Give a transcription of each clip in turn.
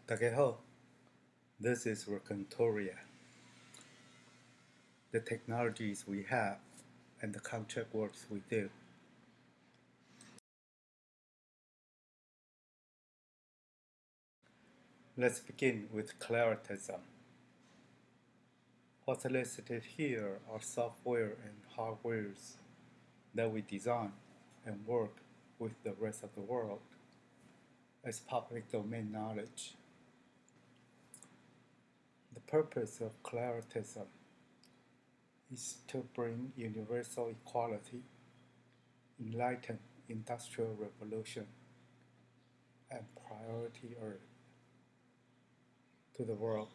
大家好, this is raconteuria, the technologies we have and the contract works we do. Let's begin with claritism. What's listed here are software and hardwares that we design and work with the rest of the world as public domain knowledge. The purpose of claritism is to bring universal equality, enlighten industrial revolution, and priority Earth to the world.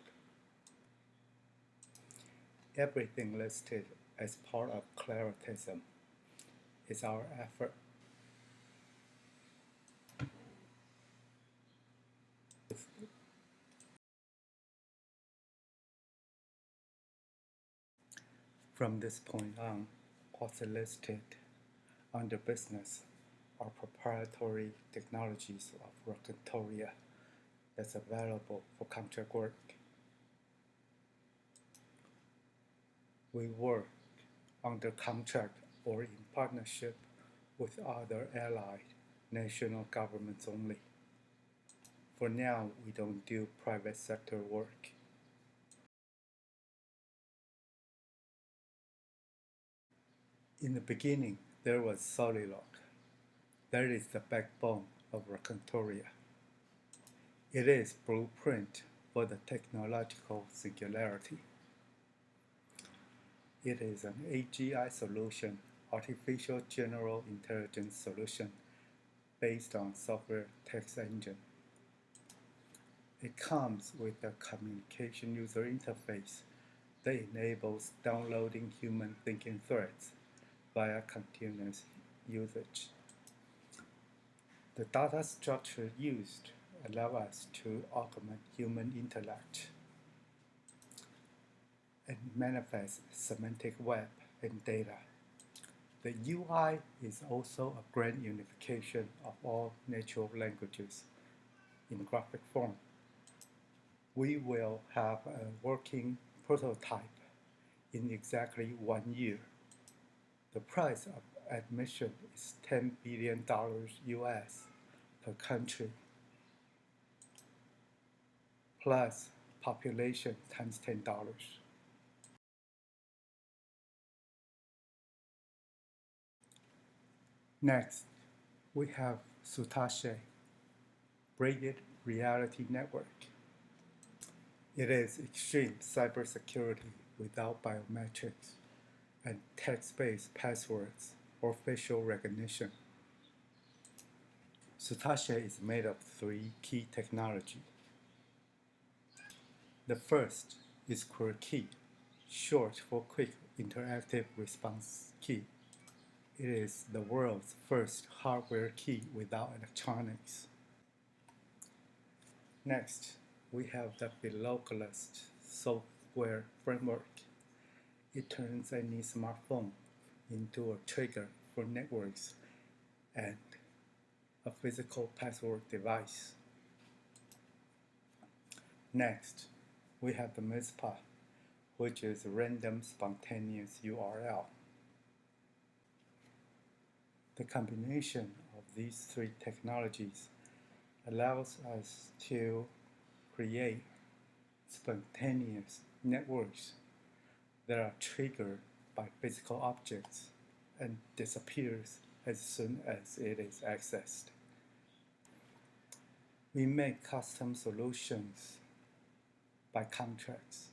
Everything listed as part of claritism is our effort. From this point on, what's listed under business are proprietary technologies of raconteuria that's available for contract work. We work under contract or in partnership with other allied national governments only. For now, we don't do private sector work. In the beginning, there was Soliloque. That is the backbone of raconteuria. It is blueprint for the technological singularity. It is an AGI solution, artificial general intelligence solution, based on software text engine. It comes with a communication user interface that enables downloading human thinking threads via continuous usage. The data structure used allows us to augment human intellect and manifest semantic web and data. The UI is also a grand unification of all natural languages in graphic form. We will have a working prototype in exactly 1 year. The price of admission is $10 billion US per country, plus population times $10. Next, we have Satasha, braided reality network. It is extreme cybersecurity without biometrics and text-based passwords or facial recognition. Satasha is made of 3 key technology. The first is QueryKey, short for Quick Interactive Response Key. It is the world's first hardware key without electronics. Next, we have the Localist software framework. It turns any smartphone into a trigger for networks and a physical password device. Next, we have the MISPA, which is random spontaneous URL. The combination of these 3 technologies allows us to create spontaneous networks that are triggered by physical objects and disappears as soon as it is accessed. We make custom solutions by contracts.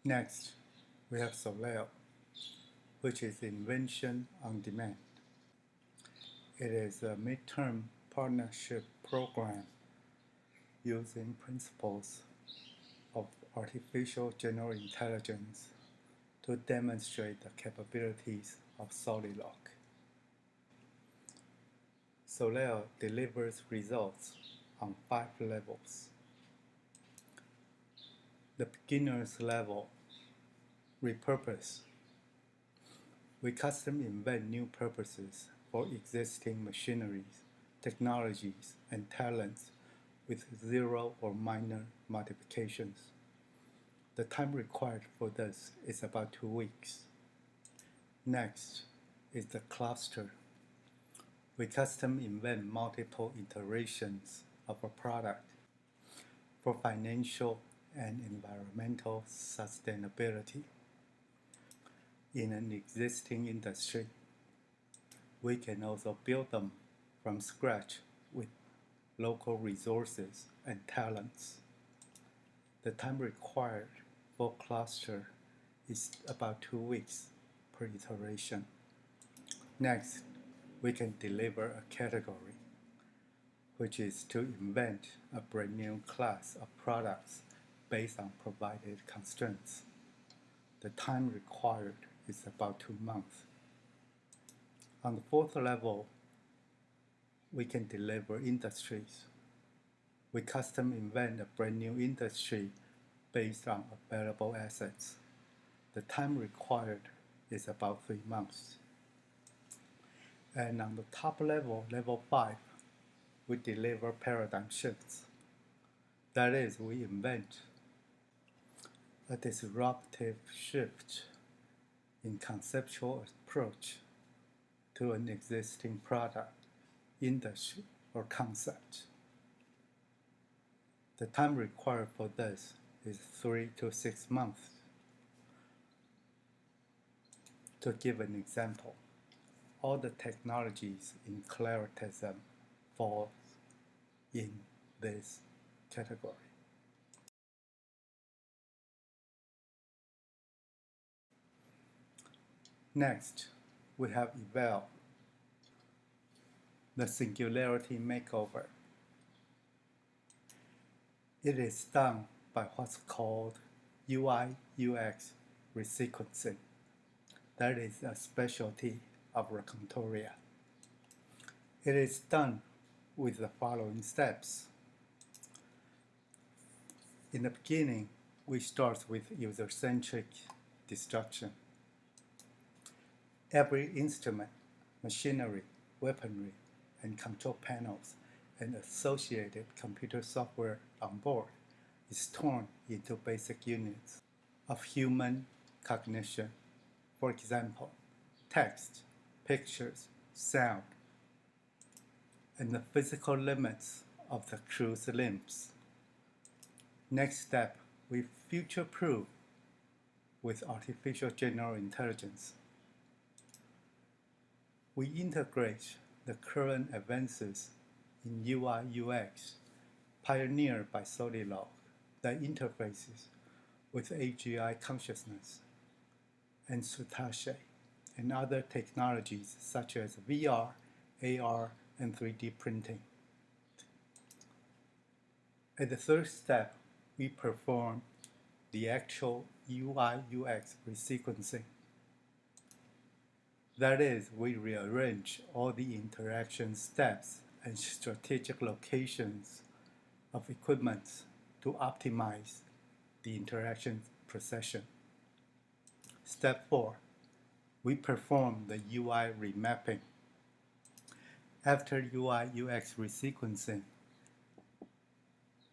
Next, we have Soleo, which is invention on demand. It is a midterm partnership program using principles of artificial general intelligence to demonstrate the capabilities of Soliloque. Soleo delivers results on 5 levels. The beginner's level, repurpose. We custom invent new purposes for existing machineries, technologies, and talents with zero or minor modifications. The time required for this is about 2 weeks. Next is the cluster. We custom invent multiple iterations of a product for financial and environmental sustainability in an existing industry. We can also build them from scratch with local resources and talents. The time required for cluster is about 2 weeks per iteration. Next, we can deliver a category, which is to invent a brand new class of products based on provided constraints. The time required is about 2 months. On the fourth level, we can deliver industries. We custom invent a brand new industry based on available assets. The time required is about 3 months. And on the top level, level 5, we deliver paradigm shifts. That is, we invent a disruptive shift in conceptual approach to an existing product, industry, or concept. The time required for this is 3 to 6 months. To give an example, all the technologies in claritism fall in this category. Next, we have Eval, the Singularity Makeover. It is done by what's called UI/UX resequencing. That is a specialty of raconteuria. It is done with the following steps. In the beginning, we start with user-centric destruction. Every instrument, machinery, weaponry, and control panels and associated computer software on board is torn into basic units of human cognition. For example, text, pictures, sound, and the physical limits of the crew's limbs. Next step, we future-proof with artificial general intelligence. We integrate the current advances in UI/UX pioneered by Soliloque that interfaces with AGI consciousness and Satasha and other technologies such as VR, AR, and 3D printing. At the third step, we perform the actual UI/UX resequencing. That is, we rearrange all the interaction steps and strategic locations of equipment to optimize the interaction procession. Step 4, we perform the UI remapping. After UI/UX resequencing,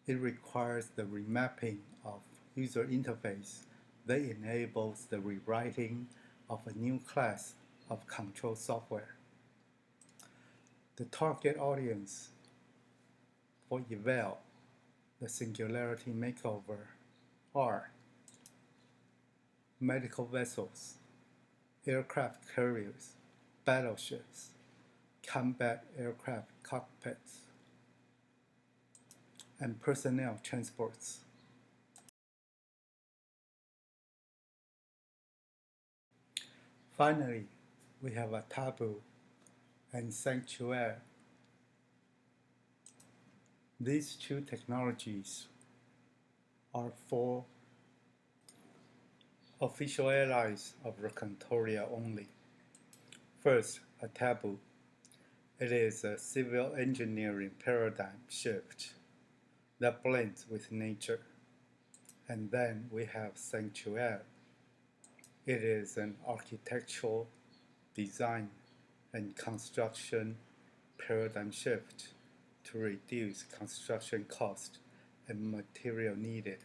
it requires the remapping of user interface that enables the rewriting of a new class of control software. The target audience for Eval, the Singularity Makeover, are medical vessels, aircraft carriers, battleships, combat aircraft cockpits, and personnel transports. Finally, we have a Taboo and Sanctuary. These two technologies are for official allies of raconteuria only. First, a Taboo. It is a civil engineering paradigm shift that blends with nature. And then we have Sanctuary. It is an architectural design and construction paradigm shift to reduce construction cost and material needed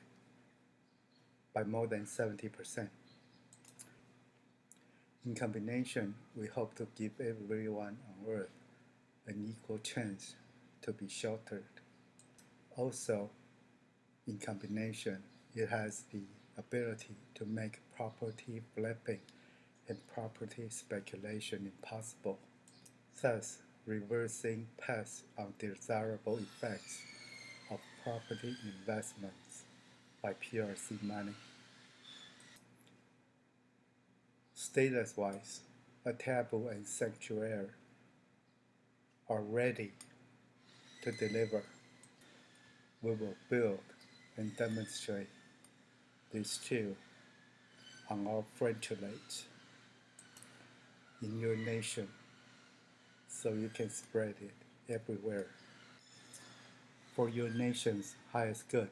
by more than 70%. In combination, we hope to give everyone on Earth an equal chance to be sheltered. Also, in combination, it has the ability to make property flipping and property speculation impossible, thus reversing past undesirable effects of property investments by PRC money. Status-wise, a Taboo and Sanctuary are ready to deliver. We will build and demonstrate these two on our frontalate in your nation so you can spread it everywhere for your nation's highest good.